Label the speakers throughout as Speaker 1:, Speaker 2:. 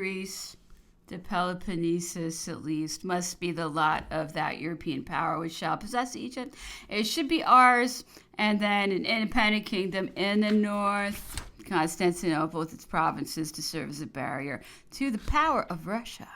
Speaker 1: Greece, the Peloponnesus at least, must be the lot of that European power which shall possess Egypt. It should be ours, and then an independent kingdom in the north, Constantinople with its provinces to serve as a barrier to the power of Russia,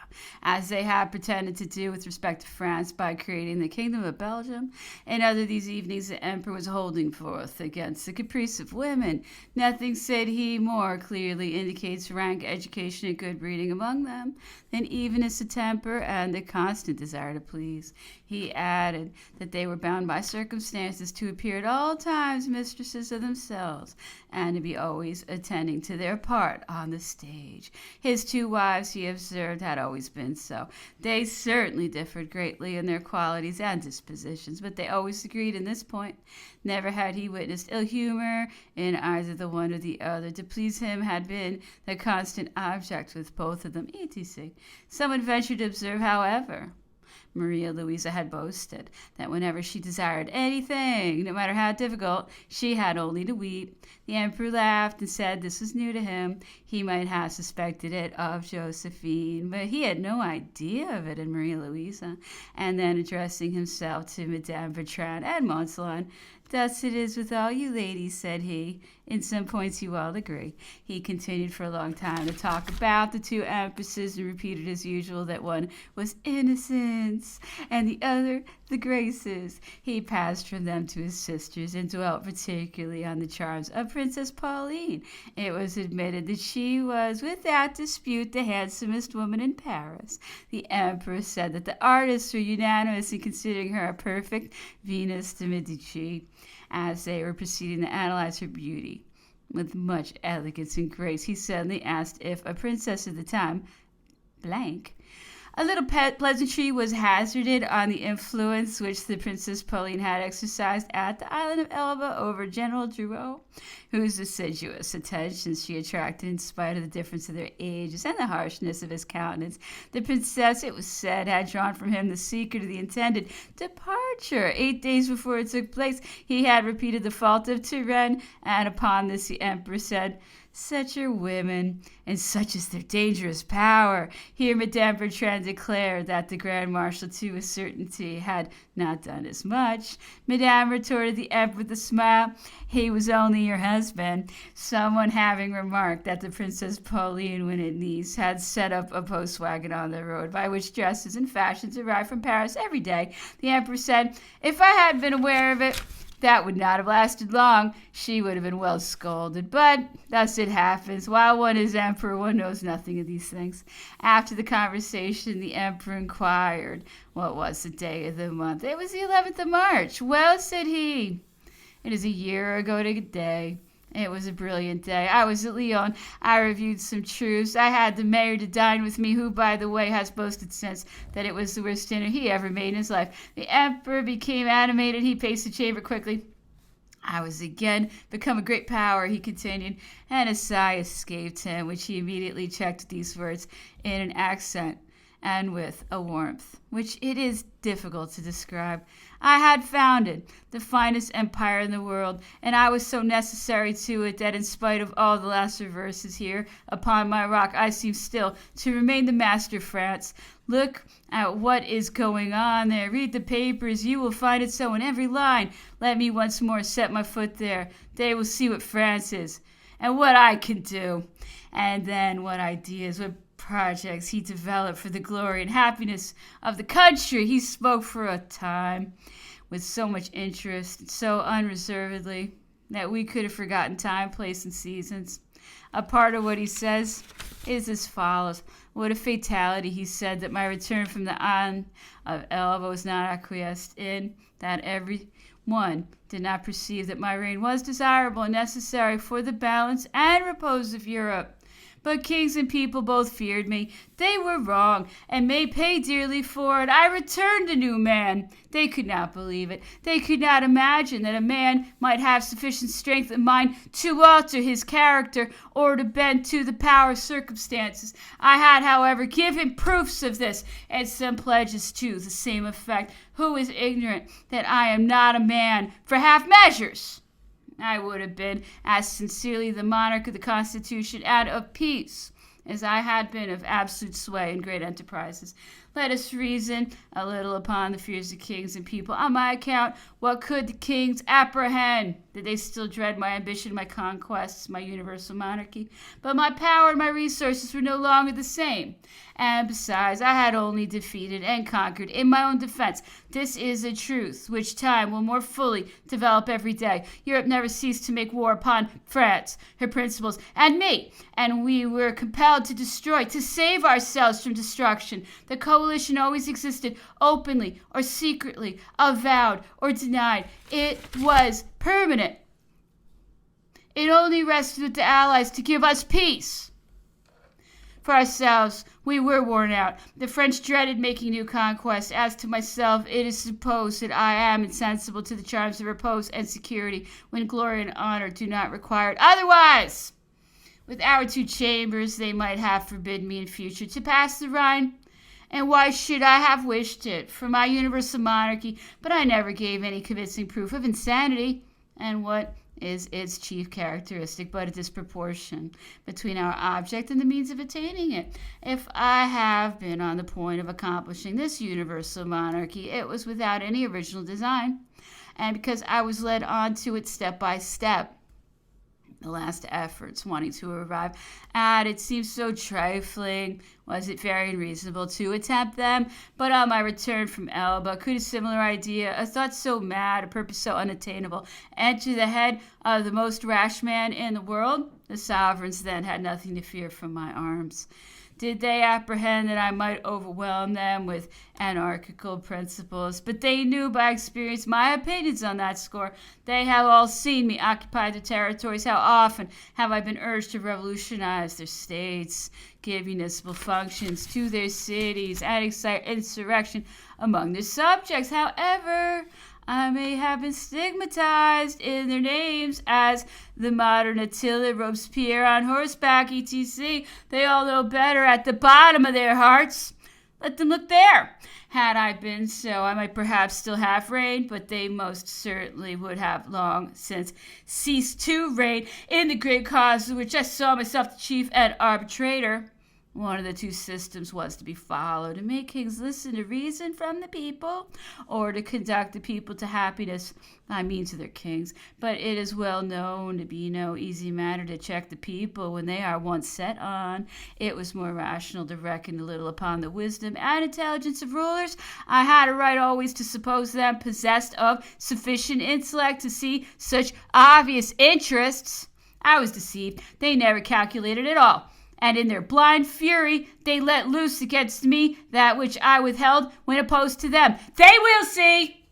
Speaker 1: as they had pretended to do with respect to France by creating the Kingdom of Belgium. In other these evenings the emperor was holding forth against the caprice of women. Nothing, said he, more clearly indicates rank, education, and good breeding among them than evenness of temper and the constant desire to please. He added that they were bound by circumstances to appear at all times mistresses of themselves, and to be always attending to their part on the stage. His two wives, he observed, had always been so. They certainly differed greatly in their qualities and dispositions, but they always agreed in this point. Never had he witnessed ill humor in either the one or the other. To please him had been the constant object with both of them, etc. Some would venture to observe, however, Maria Louisa had boasted that whenever she desired anything, no matter how difficult, she had only to weep. The emperor laughed and said this was new to him. He might have suspected it of Josephine, but he had no idea of it in Maria Louisa. And then, addressing himself to Madame Bertrand and Montsalon, "Thus it is with all you ladies," said he. "In some points you all agree." He continued for a long time to talk about the two empresses, and repeated as usual that one was Innocence and the other the Graces. He passed from them to his sisters, and dwelt particularly on the charms of Princess Pauline. It was admitted that she was without dispute the handsomest woman in Paris. The emperor said that the artists were unanimous in considering her a perfect Venus de Medici. As they were proceeding to analyze her beauty with much elegance and grace, he suddenly asked if a princess of the time, blank, a little pleasantry was hazarded on the influence which the Princess Pauline had exercised at the island of Elba over General Drouot, whose assiduous attentions she attracted in spite of the difference of their ages and the harshness of his countenance. The princess, it was said, had drawn from him the secret of the intended departure. 8 days before it took place, he had repeated the fault of Turenne, and upon this the emperor said, "Such are women, and such is their dangerous power." Here Madame Bertrand declared that the Grand Marshal, to a certainty, had not done as much. Madame retorted the emperor with a smile, "He was only your husband." Someone having remarked that the Princess Pauline, when at Nice, had set up a post wagon on the road by which dresses and fashions arrived from Paris every day, the emperor said, "If I had been aware of it, that would not have lasted long. She would have been well scolded. But thus it happens. While one is emperor, one knows nothing of these things." After the conversation, the emperor inquired what was the day of the month. "It was the 11th of March. "Well," said he, "it is a year ago to the day. It was a brilliant day. I was at Lyons. I reviewed some troops. I had the mayor to dine with me, who, by the way, has boasted since that it was the worst dinner he ever made in his life." The emperor became animated. He paced the chamber quickly. "I was again become a great power," he continued, and a sigh escaped him, which he immediately checked with these words in an accent and with a warmth which it is difficult to describe. "I had founded the finest empire in the world, and I was so necessary to it that in spite of all the last reverses here upon my rock, I seem still to remain the master of France. Look at what is going on there. Read the papers. You will find it so in every line. Let me once more set my foot there. They will see what France is, and what I can do." And then what ideas, what projects he developed for the glory and happiness of the country. He spoke for a time with so much interest, so unreservedly, that we could have forgotten time, place, and seasons. A part of what he says is as follows. "What a fatality," he said, "that my return from the island of Elba was not acquiesced in, that every one did not perceive that my reign was desirable and necessary for the balance and repose of Europe. But kings and people both feared me. They were wrong, and may pay dearly for it. I returned a new man. They could not believe it. They could not imagine that a man might have sufficient strength of mind to alter his character or to bend to the power of circumstances. I had, however, given proofs of this, and some pledges to the same effect. Who is ignorant that I am not a man for half measures? I would have been as sincerely the monarch of the Constitution and of peace as I had been of absolute sway in great enterprises. Let us reason a little upon the fears of kings and people. On my account, what could the kings apprehend? Did they still dread my ambition, my conquests, my universal monarchy? But my power and my resources were no longer the same. And besides, I had only defeated and conquered in my own defense. This is a truth which time will more fully develop every day. Europe never ceased to make war upon France, her principles, and me, and we were compelled to destroy, to save ourselves from destruction. The coalition always existed, openly or secretly, avowed or denied. It was permanent. It only rested with the Allies to give us peace. For ourselves, we were worn out. The French dreaded making new conquests. As to myself, it is supposed that I am insensible to the charms of repose and security, when glory and honor do not require it otherwise. With our 2 chambers, they might have forbidden me in future to pass the Rhine. And why should I have wished it? For my universal monarchy, but I never gave any convincing proof of insanity. And what is its chief characteristic but a disproportion between our object and the means of attaining it? If I have been on the point of accomplishing this universal monarchy, it was without any original design, and because I was led on to it step by step. The last efforts wanting to arrive at it seemed so trifling. Was it very unreasonable to attempt them? But on my return from Elba, could a similar idea, a thought so mad, a purpose so unattainable, enter the head of the most rash man in the world? The sovereigns then had nothing to fear from my arms. Did they apprehend that I might overwhelm them with anarchical principles? But they knew by experience my opinions on that score. They have all seen me occupy the territories. How often have I been urged to revolutionize their states, give municipal functions to their cities, and excite insurrection among their subjects. However, I may have been stigmatized in their names as the modern Attila, Robespierre on horseback, etc. They all know better at the bottom of their hearts. Let them look there. Had I been so, I might perhaps still have reigned, but they most certainly would have long since ceased to reign in the great cause of which I saw myself the chief and arbitrator. One of the 2 systems was to be followed, to make kings listen to reason from the people, or to conduct the people to happiness, I mean to their kings. But it is well known to be no easy matter to check the people when they are once set on. It was more rational to reckon a little upon the wisdom and intelligence of rulers. I had a right always to suppose them possessed of sufficient intellect to see such obvious interests. I was deceived. They never calculated at all. And in their blind fury, they let loose against me that which I withheld when opposed to them. They will see!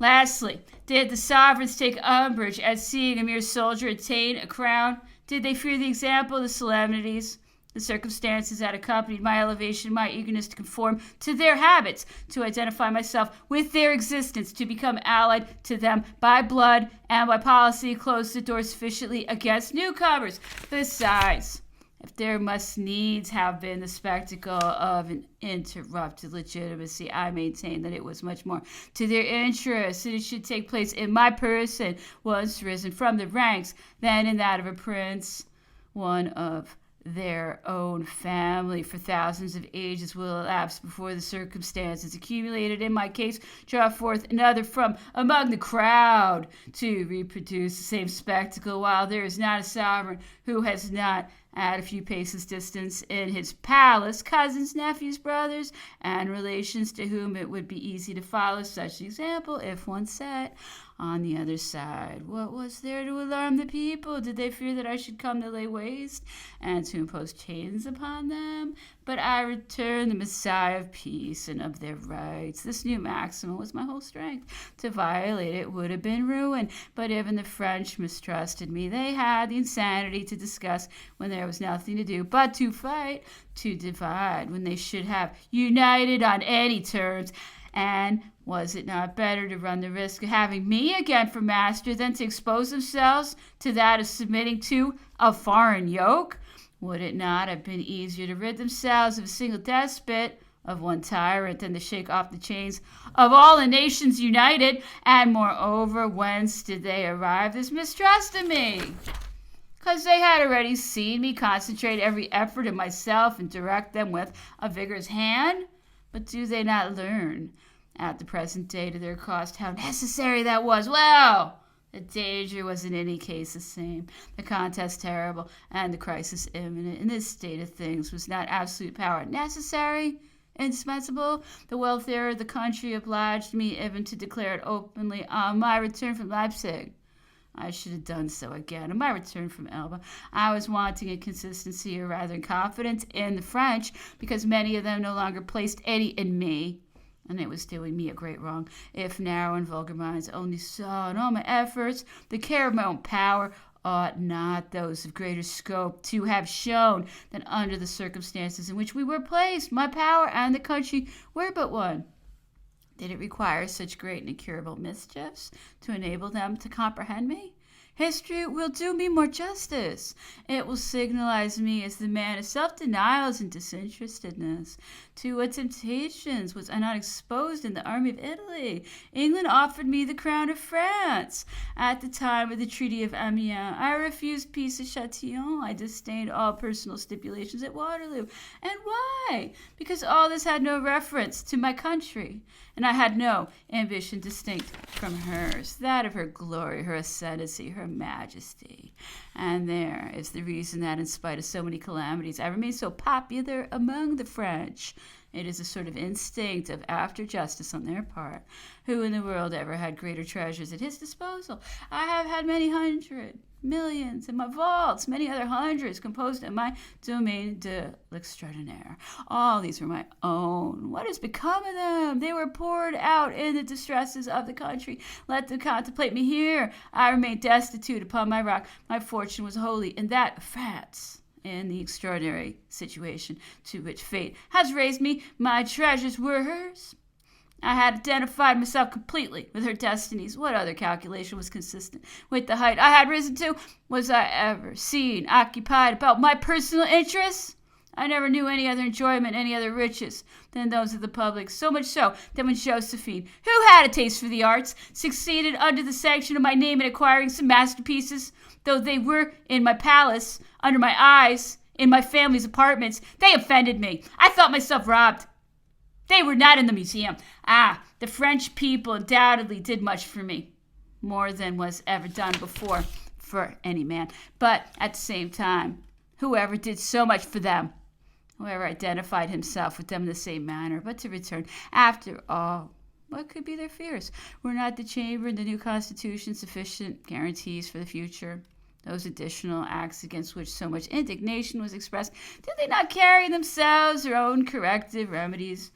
Speaker 1: Lastly, did the sovereigns take umbrage at seeing a mere soldier attain a crown? Did they fear the example, the solemnities, the circumstances that accompanied my elevation, my eagerness to conform to their habits, to identify myself with their existence, to become allied to them by blood and by policy, close the door sufficiently against newcomers? Besides, if there must needs have been the spectacle of an interrupted legitimacy, I maintain that it was much more to their interest that it should take place in my person, once risen from the ranks, than in that of a prince, one of their own family. For thousands of ages will elapse before the circumstances accumulated in my case draw forth another from among the crowd to reproduce the same spectacle, while there is not a sovereign who has not at a few paces distance in his palace cousins, nephews, brothers, and relations to whom it would be easy to follow such an example if one set. On the other side, what was there to alarm the people? Did they fear that I should come to lay waste and to impose chains upon them? But I returned the Messiah of peace and of their rights. This new maxim was my whole strength. To violate it would have been ruin. But even the French mistrusted me. They had the insanity to discuss when there was nothing to do but to fight, to divide when they should have united on any terms. And was it not better to run the risk of having me again for master than to expose themselves to that of submitting to a foreign yoke? Would it not have been easier to rid themselves of a single despot, of one tyrant, than to shake off the chains of all the nations united? And moreover, whence did they arrive this mistrust of me? because they had already seen me concentrate every effort in myself and direct them with a vigorous hand. But do they not learn at the present day to their cost how necessary that was? Well, the danger was in any case the same, the contest terrible, and the crisis imminent. In this state of things, was not absolute power necessary, indispensable? The welfare of the country obliged me even to declare it openly on my return from Leipzig. I should have done so again on my return from Elba. I was wanting in consistency, or rather in confidence, in the French, because many of them no longer placed any in me. And it was doing me a great wrong, if narrow and vulgar minds only saw in all my efforts the care of my own power. Ought not those of greater scope to have shown that under the circumstances in which we were placed, my power and the country were but one? Did it require such great and incurable mischiefs to enable them to comprehend me? History will do me more justice. It will signalize me as the man of self-denials and disinterestedness. To what temptations was I not exposed in the army of Italy? England offered me the crown of France. At the time of the Treaty of Amiens, I refused peace at Châtillon. I disdained all personal stipulations at Waterloo. And why? Because all this had no reference to my country, and I had no ambition distinct from hers, that of her glory, her ascendancy, her majesty. And there is the reason that in spite of so many calamities, I remain so popular among the French. It is a sort of instinct of after justice on their part. Who in the world ever had greater treasures at his disposal? I have had many hundred, millions in my vaults, many other hundreds composed in my domaine de l'extraordinaire. All these were my own. What has become of them? They were poured out in the distresses of the country. Let them contemplate me here. I remained destitute upon my rock. My fortune was wholly in that of France. In the extraordinary situation to which fate has raised me, my treasures were hers. I had identified myself completely with her destinies. What other calculation was consistent with the height I had risen to? Was I ever seen occupied about my personal interests? I never knew any other enjoyment, any other riches than those of the public, so much so that when Josephine, who had a taste for the arts, succeeded under the sanction of my name in acquiring some masterpieces, though they were in my palace, under my eyes, in my family's apartments, they offended me. I thought myself robbed. They were not in the museum. The French people undoubtedly did much for me, more than was ever done before for any man. But at the same time, whoever did so much for them, whoever identified himself with them in the same manner, but to return, after all, what could be their fears? Were not the Chamber and the new Constitution sufficient guarantees for the future? Those additional acts against which so much indignation was expressed, did they not carry themselves their own corrective remedies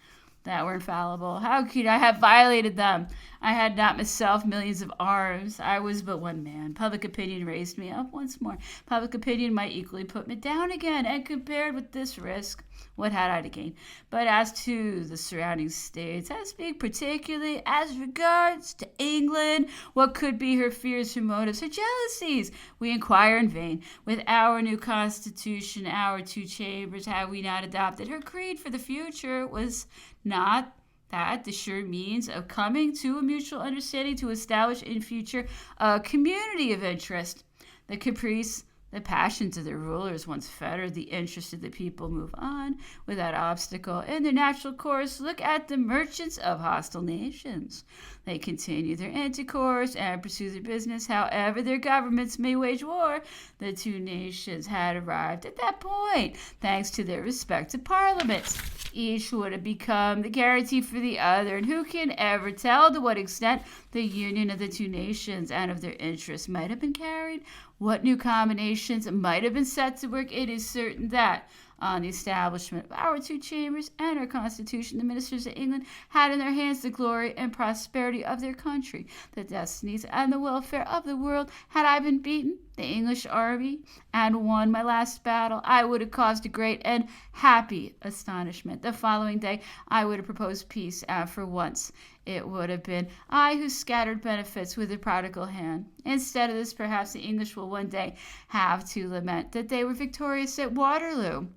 Speaker 1: that were infallible? How could I have violated them? I had not myself millions of arms. I was but one man. Public opinion raised me up once more. Public opinion might equally put me down again, and compared with this risk, what had I to gain? But as to the surrounding states, I speak particularly as regards to England. What could be her fears, her motives, her jealousies? We inquire in vain. With our new constitution, our two chambers, have we not adopted her creed for the future? Was not that the sure means of coming to a mutual understanding to establish in future a community of interest? The caprice, the passions of the rulers once fettered, the interest of the people move on without obstacle in their natural course. Look at the merchants of hostile nations. They continue their intercourse and pursue their business, however their governments may wage war. The two nations had arrived at that point, thanks to their respective parliaments. Each would have become the guarantee for the other, and who can ever tell to what extent the union of the two nations and of their interests might have been carried? What new combinations might have been set to work? It is certain that on the establishment of our two chambers and our constitution, the ministers of England had in their hands the glory and prosperity of their country, the destinies and the welfare of the world. Had I been beaten, the English army, and won my last battle, I would have caused a great and happy astonishment. The following day, I would have proposed peace, and for once, it would have been I who scattered benefits with a prodigal hand. Instead of this, perhaps the English will one day have to lament that they were victorious at Waterloo.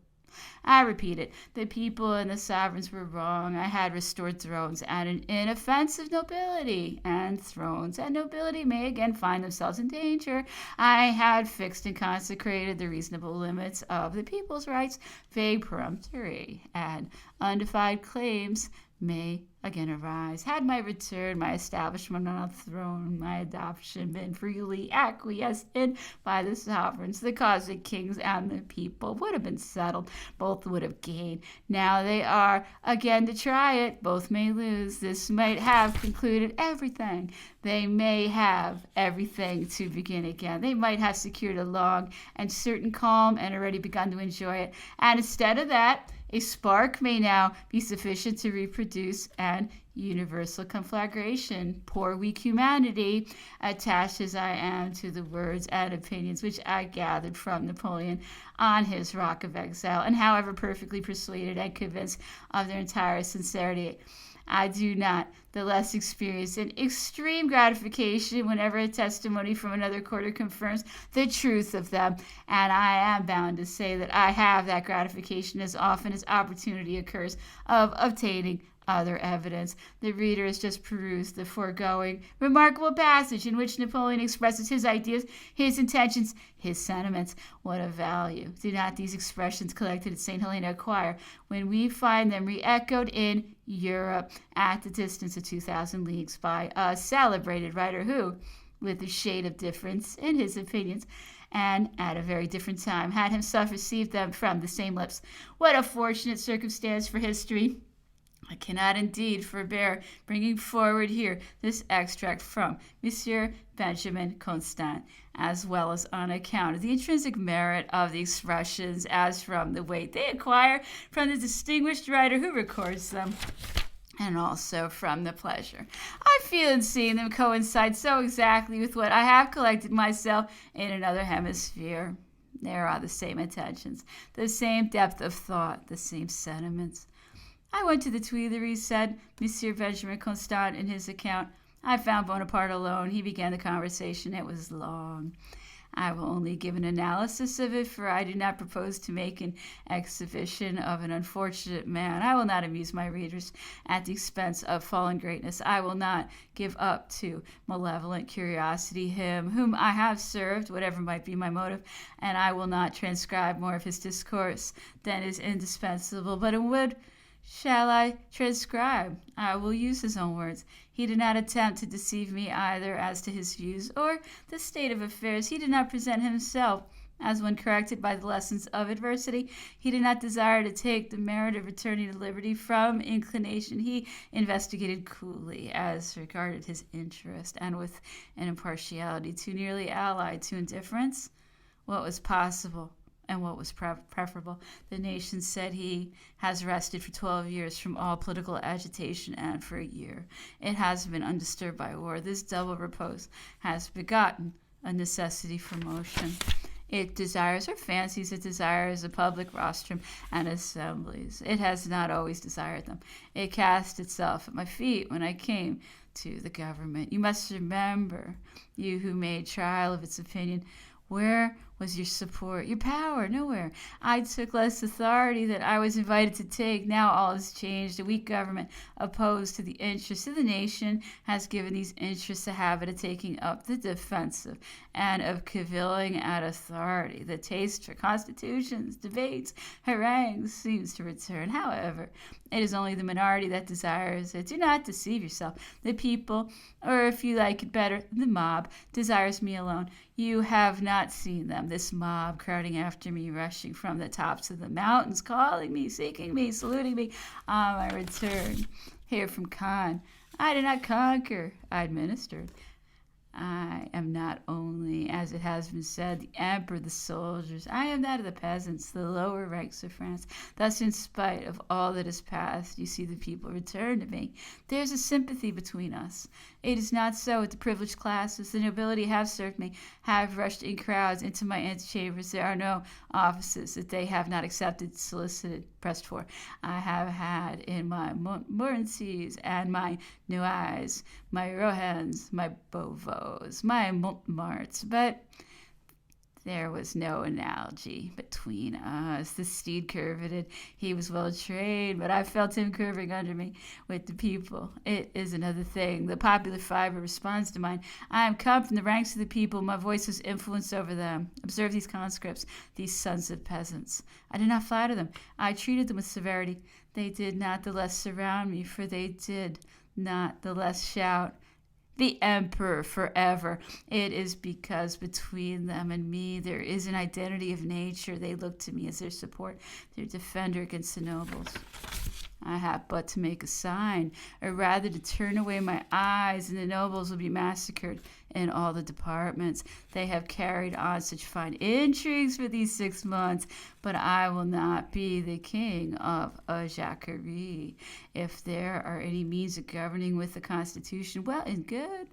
Speaker 1: I repeat it. The people and the sovereigns were wrong. I had restored thrones and an inoffensive nobility, and thrones and nobility may again find themselves in danger. I had fixed and consecrated the reasonable limits of the people's rights. Vague, peremptory, and undefined claims may again arise. Had my return, my establishment on a throne, my adoption been freely acquiesced in by the sovereigns, the cause of kings and the people would have been settled. Both would have gained. Now they are again to try it. Both may lose. This might have concluded everything. They may have everything to begin again. They might have secured a long and certain calm and already begun to enjoy it. And instead of that, a spark may now be sufficient to reproduce an universal conflagration. Poor weak humanity, attached as I am to the words and opinions which I gathered from Napoleon on his rock of exile, and however perfectly persuaded and convinced of their entire sincerity, I do not the less experience an extreme gratification whenever a testimony from another quarter confirms the truth of them, and I am bound to say that I have that gratification as often as opportunity occurs of obtaining other evidence. The reader has just perused the foregoing remarkable passage in which Napoleon expresses his ideas, his intentions, his sentiments. What a value do not these expressions collected at St. Helena acquire when we find them re-echoed in Europe at the distance of 2,000 leagues by a celebrated writer who, with a shade of difference in his opinions, and at a very different time, had himself received them from the same lips. What a fortunate circumstance for history! I cannot indeed forbear bringing forward here this extract from Monsieur Benjamin Constant, as well as on account of the intrinsic merit of the expressions, as from the weight they acquire from the distinguished writer who records them, and also from the pleasure I feel in seeing them coincide so exactly with what I have collected myself in another hemisphere. There are the same intentions, the same depth of thought, the same sentiments. I went to the Tuileries, said Monsieur Benjamin Constant in his account. I found Bonaparte alone. He began the conversation. It was long. I will only give an analysis of it, for I do not propose to make an exhibition of an unfortunate man. I will not amuse my readers at the expense of fallen greatness. I will not give up to malevolent curiosity him whom I have served, whatever might be my motive, and I will not transcribe more of his discourse than is indispensable. But in what shall I transcribe? I will use his own words. He did not attempt to deceive me either as to his views or the state of affairs. He did not present himself as one corrected by the lessons of adversity. He did not desire to take the merit of returning to liberty from inclination. He investigated coolly as regarded his interest, and with an impartiality too nearly allied to indifference, what was possible and what was preferable. The nation, said he, has rested for 12 years from all political agitation, and for a year it has been undisturbed by war. This double repose has begotten a necessity for motion. It desires or fancies it desires a public rostrum and assemblies. It has not always desired them. It cast itself at my feet when I came to the government. You must remember, you who made trial of its opinion, where was your support, your power? Nowhere. I took less authority than I was invited to take. Now all is changed. A weak government opposed to the interests of the nation has given these interests a habit of taking up the defensive and of cavilling at authority. The taste for constitutions, debates, harangues seems to return. However, it is only the minority that desires it. Do not deceive yourself. The people, or if you like it better, the mob, desires me alone. You have not seen them. This mob crowding after me, rushing from the tops of the mountains, calling me, seeking me, saluting me on my return here from Cannes. I did not conquer, I administered. I am not only, as it has been said, the emperor of the soldiers. I am that of the peasants, the lower ranks of France. Thus, in spite of all that has passed, you see the people return to me. There is a sympathy between us. It is not so with the privileged classes. The nobility have served me, have rushed in crowds into my antechambers. There are no offices that they have not accepted, solicited, pressed for. I have had in my Montmorencys and my Noailles, my Rohans, my Beauvaux, my Montmartres, but There was no analogy between us. The steed curveted. He was well trained, but I felt him curving under me with the people. It is another thing. The popular fiber responds to mine. I am come from the ranks of the people. My voice was influenced over them. Observe these conscripts, these sons of peasants. I did not flatter them. I treated them with severity. They did not the less surround me, for they did not the less shout, "The Emperor forever." It is because between them and me there is an identity of nature. They look to me as their support, their defender against the nobles. I have but to make a sign, or rather to turn away my eyes, and the nobles will be massacred in all the departments. They have carried on such fine intrigues for these 6 months, but I will not be the king of a Jacquerie. If there are any means of governing with the Constitution, well and good.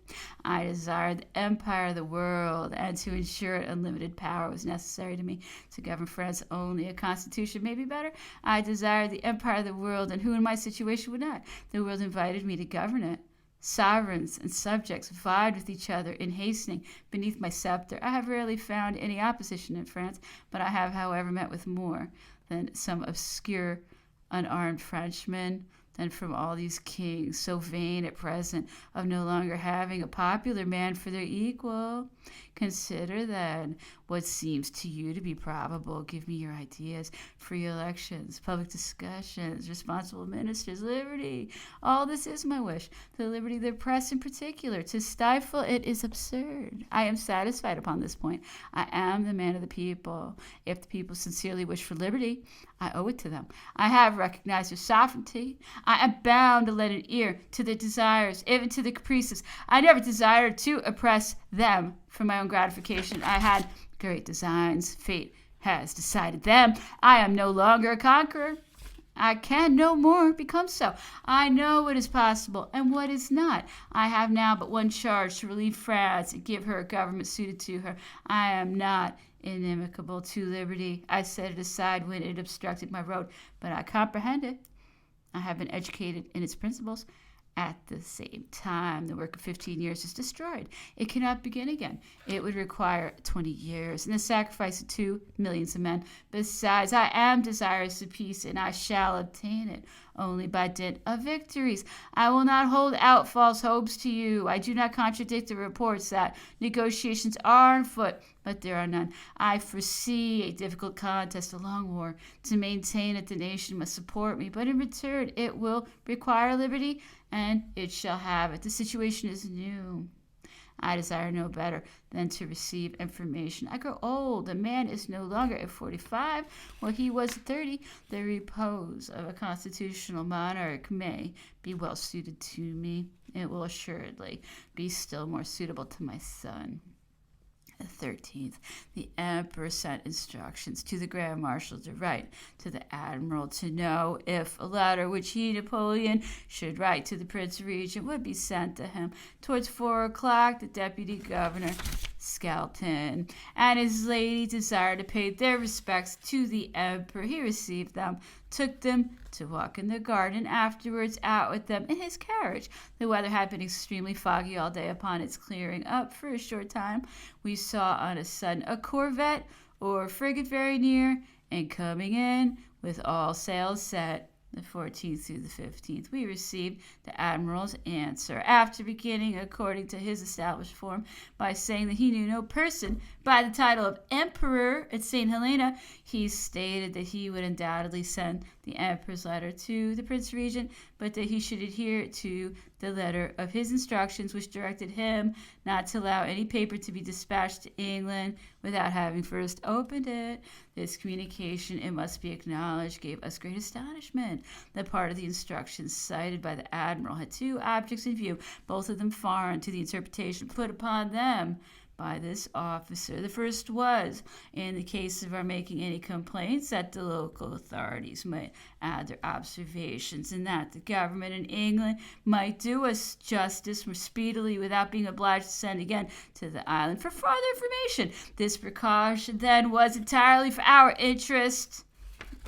Speaker 1: I desire the empire of the world, and to ensure it, unlimited power was necessary to me. To govern France only, a constitution may be better. I desire the empire of the world, and who in my situation would not? The world invited me to govern it. Sovereigns and subjects vied with each other in hastening beneath my scepter. I have rarely found any opposition in France, but I have, however, met with more than some obscure, unarmed Frenchmen than from all these kings, so vain at present of no longer having a popular man for their equal. Consider, then, what seems to you to be probable. Give me your ideas. Free elections, public discussions, responsible ministers, liberty. All this is my wish. The liberty of the press in particular. To stifle it is absurd. I am satisfied upon this point. I am the man of the people. If the people sincerely wish for liberty, I owe it to them. I have recognized their sovereignty. I am bound to lend an ear to their desires, even to their caprices. I never desired to oppress them for my own gratification. I had great designs. Fate has decided them. I am no longer a conqueror. I can no more become so. I know what is possible and what is not. I have now but one charge: to relieve France and give her a government suited to her. I am not inimical to liberty. I set it aside when it obstructed my road, but I comprehend it. I have been educated in its principles. At the same time, the work of 15 years is destroyed. It cannot begin again. It would require 20 years and the sacrifice of 2 millions of men. Besides, I am desirous of peace, and I shall obtain it only by dint of victories. I will not hold out false hopes to you. I do not contradict the reports that negotiations are on foot, but there are none. I foresee a difficult contest, a long war. To maintain it, the nation must support me, but in return it will require liberty, and it shall have it. The situation is new. I desire no better than to receive information. I grow old. A man is no longer at 45 while he was at 30. The repose of a constitutional monarch may be well suited to me. It will assuredly be still more suitable to my son. The 13th, the emperor sent instructions to the grand marshal to write to the admiral to know if a letter which he, Napoleon, should write to the prince regent would be sent to him. Towards 4 o'clock, the deputy governor, Skelton, and his lady desired to pay their respects to the emperor. He received them, took them to walk in the garden, afterwards out with them in his carriage. The weather had been extremely foggy all day. Upon its clearing up for a short time, we saw on a sudden a corvette or frigate very near, and coming in with all sails set. The 14th through the 15th, we received the admiral's answer, after beginning, according to his established form, by saying that he knew no person by the title of emperor at St. Helena. He stated that he would undoubtedly send the emperor's letter to the prince regent, but that he should adhere to the letter of his instructions, which directed him not to allow any paper to be dispatched to England without having first opened it. This communication, it must be acknowledged, gave us great astonishment. The part of the instructions cited by the admiral had 2 objects in view, both of them foreign to the interpretation put upon them by this officer. The first was, in the case of our making any complaints, that the local authorities might add their observations, and that the government in England might do us justice more speedily without being obliged to send again to the island for further information. This precaution, then, was entirely for our interest.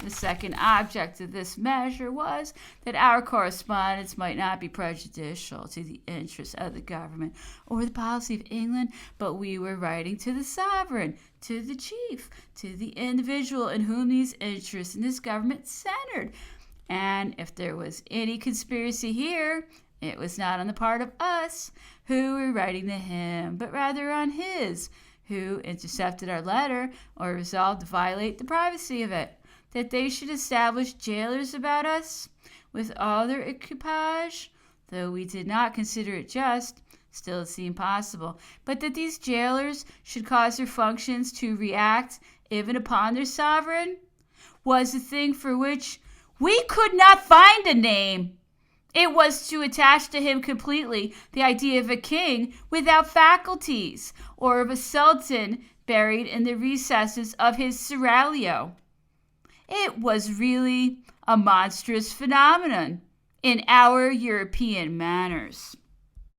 Speaker 1: The second object of this measure was that our correspondence might not be prejudicial to the interests of the government or the policy of England, but we were writing to the sovereign, to the chief, to the individual in whom these interests in this government centered. And if there was any conspiracy here, it was not on the part of us who were writing to him, but rather on his, who intercepted our letter or resolved to violate the privacy of it. That they should establish jailers about us with all their equipage, though we did not consider it just, still it seemed possible, but that these jailers should cause their functions to react even upon their sovereign, was a thing for which we could not find a name. It was to attach to him completely the idea of a king without faculties, or of a sultan buried in the recesses of his seraglio. It was really a monstrous phenomenon in our European manners.